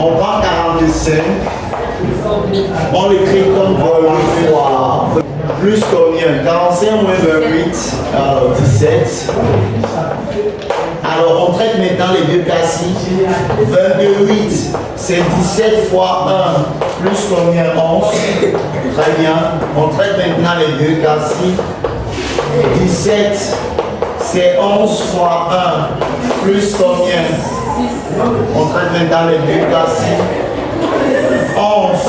On prend 45, on l'écrit comme voilà fois. Plus combien? 45 moins 28, alors 17. Alors on traite maintenant les deux cas-ci. 22, 8, c'est 17 fois 1, plus combien? 11. Très bien. On traite maintenant les deux cas-ci. 17, c'est 11 fois 1, plus combien? On traite maintenant les deux cas-ci. 11,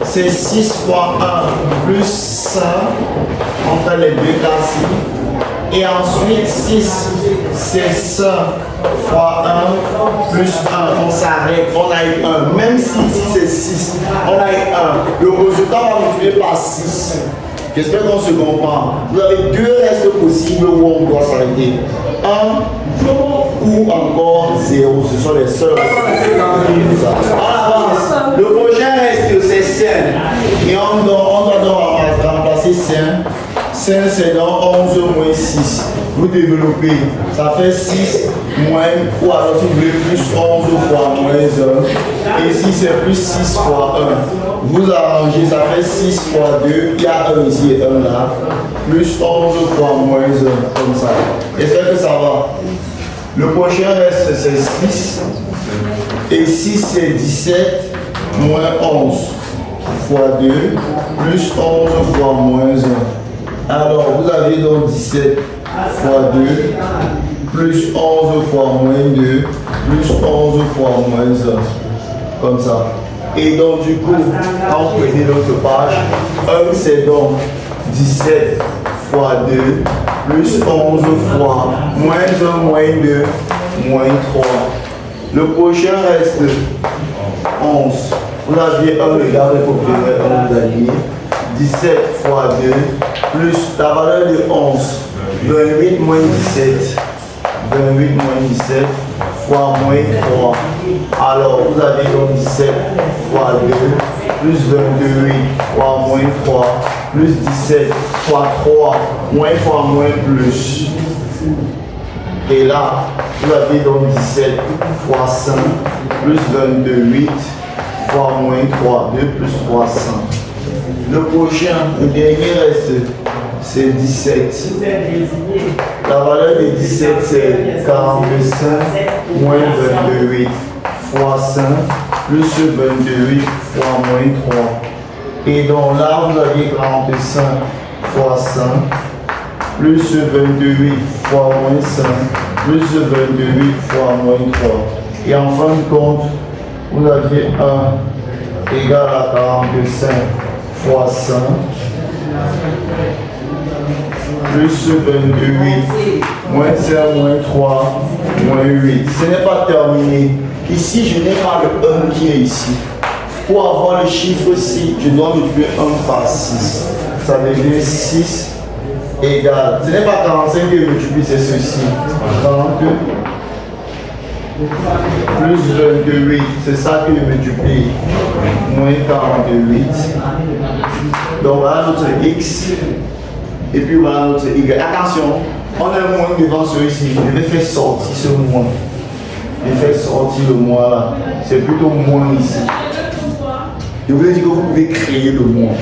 c'est 6 fois 1, plus 5. On traite les deux cas-ci. Et ensuite, 6, c'est 5 fois 1, plus 1. On s'arrête, on a eu 1. Même si ici c'est 6, on a eu 1. Le résultat va multiplier par 6. J'espère qu'on se comprend. Vous avez deux restes possibles où on doit s'arrêter. 1 ou encore 0. Ce sont les seuls restes. On avance. Le prochain reste, c'est 5. Et on doit remplacer 5. 5, c'est dans 11 moins 6. Vous développez. Ça fait 6 moins, ou alors si vous voulez plus 11 fois moins 1. Et ici, c'est plus 6 fois 1. Vous arrangez, ça fait 6 fois 2. Il y a 1 ici et 1 là. Plus 11 fois moins 1. Comme ça. J'espère que ça va. Le prochain reste, c'est 6. Et 6, c'est 17 moins 11 fois 2. Plus 11 fois moins 1. Alors, vous avez donc 17 fois 2, plus 11 fois moins 2, plus 11 fois moins 1, comme ça. Et donc, du coup, quand vous prenez l'autre page, 1 c'est donc 17 fois 2, plus 11 fois moins 1, moins 2, moins 3. Le prochain reste 11. Vous aviez 1, regardez pour obtenir 1, vous aviez 17 fois 2, plus la valeur de 11, 28 moins 17, 28 moins 17, fois moins 3. Alors, vous avez donc 17 fois 2, plus 28 fois moins 3, plus 17 fois 3, moins fois moins plus. Et là, vous avez donc 17 fois 5, plus 28 fois moins 3, 2 plus 3, 5. Le prochain, le dernier reste, c'est 17. La valeur de 17, c'est 45 moins 28 fois 5, plus 28 fois moins 3. Et donc là, vous aviez 45 fois 5, plus 28 fois moins 5, plus 28 fois moins 3. Et en fin de compte, vous aviez 1 égal à 45 fois 5, plus 28, moins 5, moins 3, moins 8. Ce n'est pas terminé. Ici, je n'ai pas le 1 qui est ici. Pour avoir le chiffre 6, je dois multiplier 1 par 6. Ça devient 6 égale. Ce n'est pas 45 que je multiplie, c'est ceci. 30 plus 28, c'est ça que je multiplie. Moins 48. Donc voilà notre x. Et puis voilà notre y. Attention, on a un moins devant celui-ci. Je vais faire sortir ce moins. Je vais faire sortir le moins là. C'est plutôt moins ici. Je voulais dire que vous pouvez créer le moins.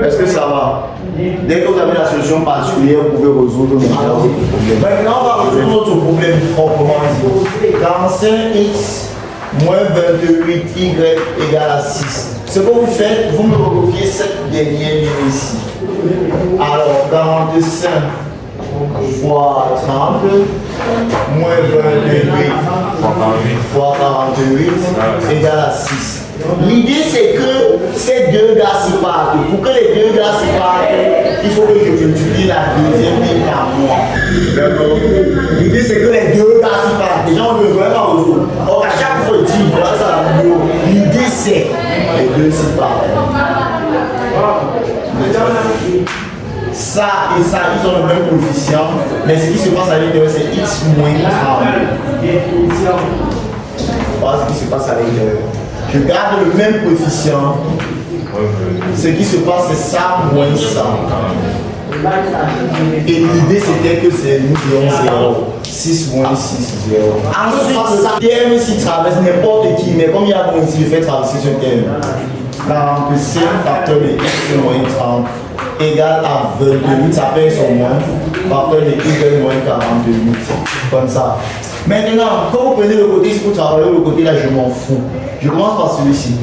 Est-ce que ça va? Dès que vous avez la solution particulière, vous pouvez résoudre le problème. Maintenant, on va résoudre notre problème proprement dit. 45x moins 28y égale à 6. Ce que vous faites, vous me recopiez cette dernière ligne ici. Alors, 45 fois 30 moins 28 fois 48 égale à 6. L'idée c'est que ces deux gars se partent. Pour que les deux gars se partent, il faut que je multiplie la deuxième ligne par moi. D'accord? L'idée c'est que les deux gars se partent. Les gens ne veulent pas résoudre. Donc à chaque fois, je dis, voilà ça la vidéo. L'idée c'est les deux se partent. Ça et ça, ils ont le même coefficient, mais ce qui se passe à l'intérieur, c'est x moins 30. Voilà ce qui se passe à l'intérieur. Je garde le même coefficient. Ce qui se passe, c'est ça moins ça. Et l'idée, c'était que c'est nous qui avons 0. 6 moins 6, 0. Ensuite, ça terme s'il traverse n'importe qui, mais comme il y a bon ici, je fais traverser ce terme. 45 facteur de x moins 30 égale à 28, ça fait son moins, facteur de y moins 48, comme ça. Maintenant, quand vous prenez le côté, si vous travaillez le côté là, je m'en fous. Je commence par celui-ci.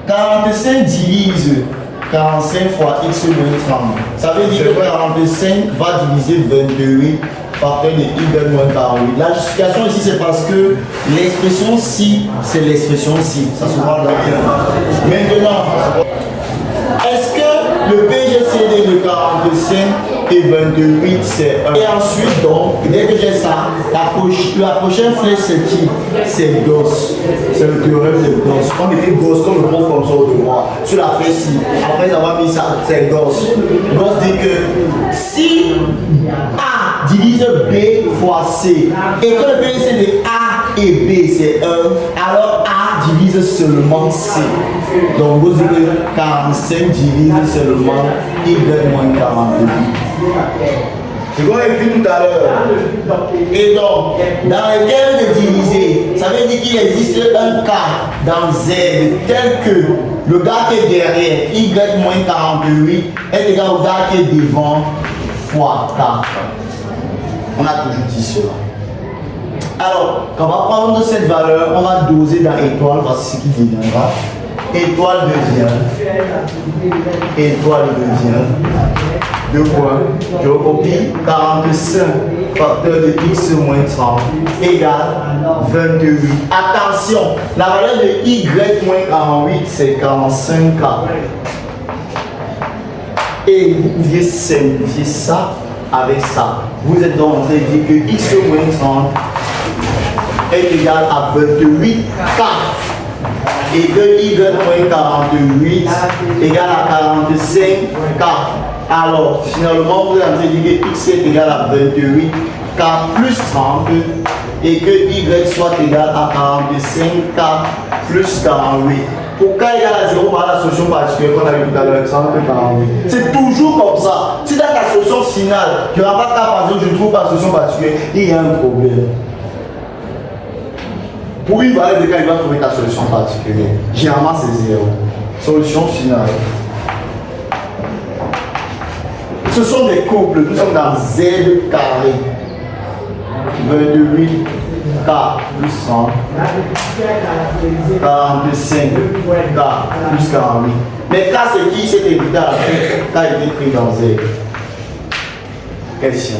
45 divise 45 fois x moins 30. Ça veut dire que 45 va diviser 28 facteur de y moins 48. La justification ici, c'est parce que l'expression ci, c'est l'expression ci. Ça se voit là. Maintenant, est-ce que le PGCD de 45 et 28, c'est 1? Et ensuite, donc, dès que j'ai ça, la prochaine flèche, c'est qui? C'est Gauss. C'est le théorème de Gauss. On écrit Gauss comme le prof comme ça au devoir. Sur la flèche ci. Après avoir mis ça, c'est Gauss. Gauss dit que si A divise B fois C, et que le PGCD de A et B, c'est 1, alors A divise seulement C. Donc, vous dites que 45 divise seulement Y moins 48. C'est comme écrit tout à l'heure. Et donc, dans les termes de diviser, ça veut dire qu'il existe un cas dans Z tel que le gars qui est derrière, Y moins 48, est égal au gars qui est devant fois 4. On a toujours dit cela. Alors, quand on va prendre cette valeur, on va doser dans étoile, voici ce qui deviendra. Étoile devient. Étoile devient. 2 points. Je recopie. 45 facteur de x moins 30 égale 28. Attention, la valeur de y moins 48, c'est 45K. Et vous pouviez simplifier ça avec ça. Vous êtes donc en train de dire que x moins 30 est égal à 28K. Et que y moins 48 égale à 45K. Alors, finalement, vous allez dire que x est égal à 28K plus 30 et que y soit égal à 45K plus 48. Pour k égale à 0, voilà la solution particulière qu'on a vu tout à l'heure, 48. C'est toujours comme ça. Si dans ta solution finale, tu n'auras pas k par 0, je ne trouve pas la solution particulière, il y a un problème. Pour une valeur de k, il va trouver ta solution particulière. Généralement, c'est 0. Solution finale. Ce sont des couples, nous sommes dans Z carré. 28K plus 100. 45K plus 48. Mais K, c'est qui? C'est évident à la fin. K est pris dans Z. Question.